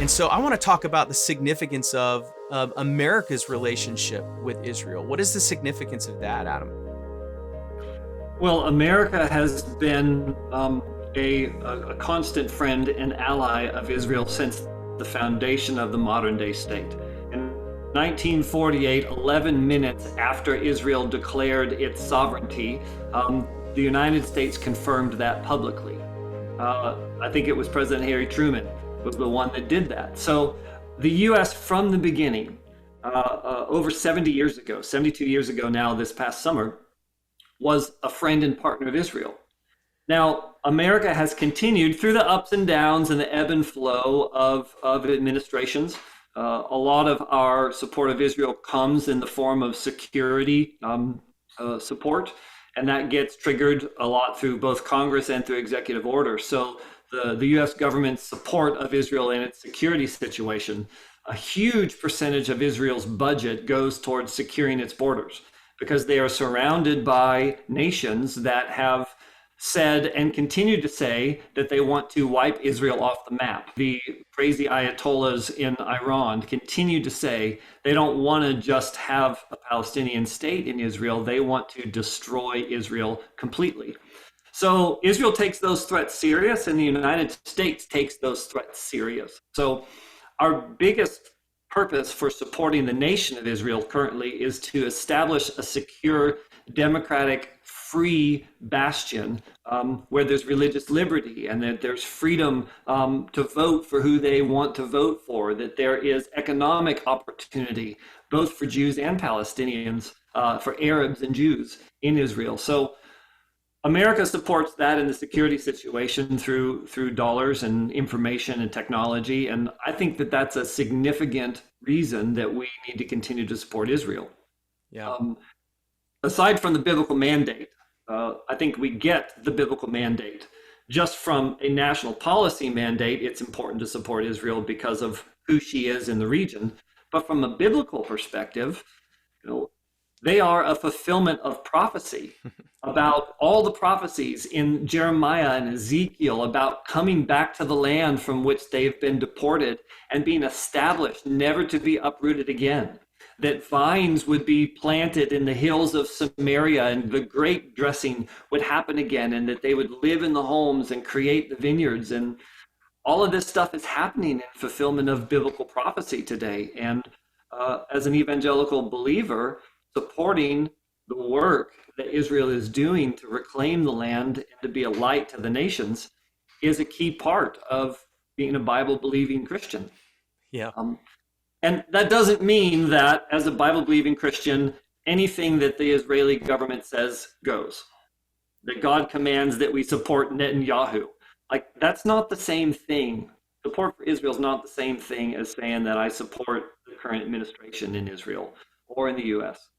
And so I want to talk about the significance of America's relationship with Israel. What is the significance of that, Adam? Well, America has been a constant friend and ally of Israel since the foundation of the modern day state. In 1948, 11 minutes after Israel declared its sovereignty, the United States confirmed that publicly. I think it was President Harry Truman was the one that did that. So the U.S. from the beginning, over 70 years ago, 72 years ago now this past summer, was a friend and partner of Israel. Now, America has continued through the ups and downs and the ebb and flow of administrations. A lot of our support of Israel comes in the form of security support, and that gets triggered a lot through both Congress and through executive order. So the U.S. government's support of Israel and its security situation, a huge percentage of Israel's budget goes towards securing its borders because they are surrounded by nations that have said and continue to say that they want to wipe Israel off the map. The crazy Ayatollahs in Iran continue to say they don't want to just have a Palestinian state in Israel. They want to destroy Israel completely. So Israel takes those threats serious, and the United States takes those threats serious. So our biggest purpose for supporting the nation of Israel currently is to establish a secure, democratic, free bastion where there's religious liberty and that there's freedom to vote for who they want to vote for, that there is economic opportunity, both for Jews and Palestinians, for Arabs and Jews in Israel. So America supports that in the security situation through dollars and information and technology. And I think that that's a significant reason that we need to continue to support Israel. Yeah. Aside from the biblical mandate, I think we get the biblical mandate. Just from a national policy mandate, it's important to support Israel because of who she is in the region. But from a biblical perspective, they are a fulfillment of prophecy about all the prophecies in Jeremiah and Ezekiel about coming back to the land from which they've been deported and being established, never to be uprooted again. That vines would be planted in the hills of Samaria and the grape dressing would happen again, and that they would live in the homes and create the vineyards. And all of this stuff is happening in fulfillment of biblical prophecy today. And as an evangelical believer, supporting the work that Israel is doing to reclaim the land and to be a light to the nations is a key part of being a Bible-believing Christian. Yeah. And that doesn't mean that as a Bible-believing Christian, anything that the Israeli government says goes. That God commands that we support Netanyahu. Like, that's not the same thing. Support for Israel is not the same thing as saying that I support the current administration in Israel or in the U.S.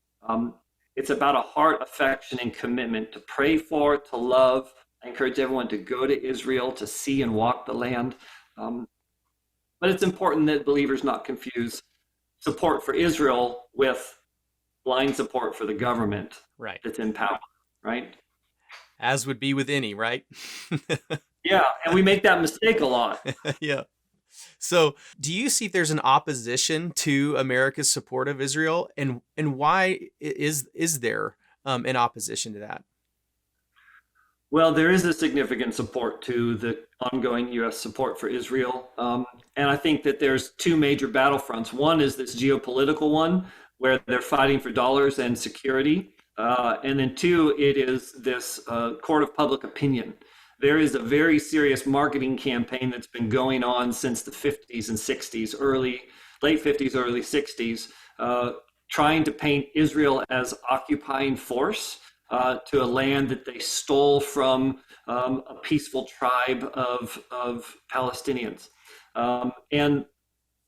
It's about a heart, affection, and commitment to pray for, to love. I encourage everyone to go to Israel to see and walk the land. But it's important that believers not confuse support for Israel with blind support for the government that's in power, right? As would be with any, right? Yeah, and we make that mistake a lot. Yeah. So do you see there's an opposition to America's support of Israel, and why is there an opposition to that? Well, there is a significant support to the ongoing U.S. support for Israel. And I think that there's two major battlefronts. One is this geopolitical one, where they're fighting for dollars and security. And then two, it is this court of public opinion. There is a very serious marketing campaign that's been going on since the 50s and 60s, late 50s, early 60s, trying to paint Israel as occupying force to a land that they stole from a peaceful tribe of Palestinians. And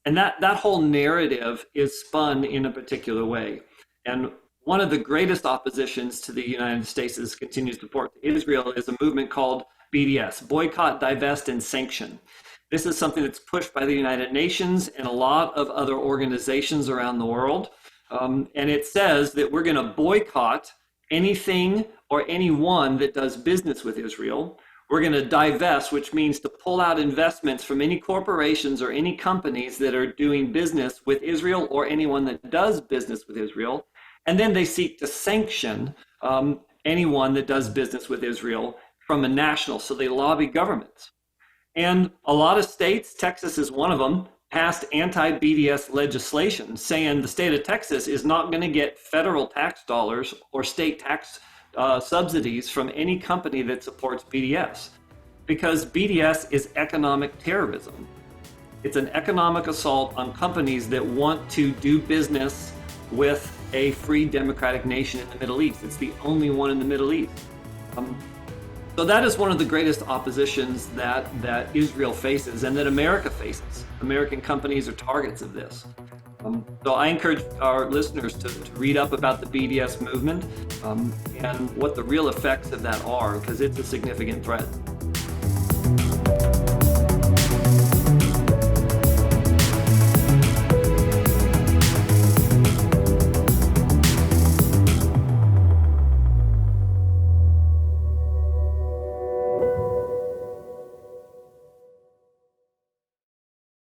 that whole narrative is spun in a particular way. And one of the greatest oppositions to the United States' continued support to Israel is a movement called BDS, Boycott, Divest, and Sanction. This is something that's pushed by the United Nations and a lot of other organizations around the world. And it says that we're going to boycott anything or anyone that does business with Israel. We're going to divest, which means to pull out investments from any corporations or any companies that are doing business with Israel or anyone that does business with Israel. And then they seek to sanction anyone that does business with Israel from a national. So they lobby governments. And a lot of states, Texas is one of them, passed anti-BDS legislation saying the state of Texas is not going to get federal tax dollars or state tax subsidies from any company that supports BDS, because BDS is economic terrorism. It's an economic assault on companies that want to do business with a free democratic nation in the Middle East. It's the only one in the Middle East. So that is one of the greatest oppositions that Israel faces and that America faces. American companies are targets of this. So I encourage our listeners to read up about the BDS movement and what the real effects of that are, because it's a significant threat.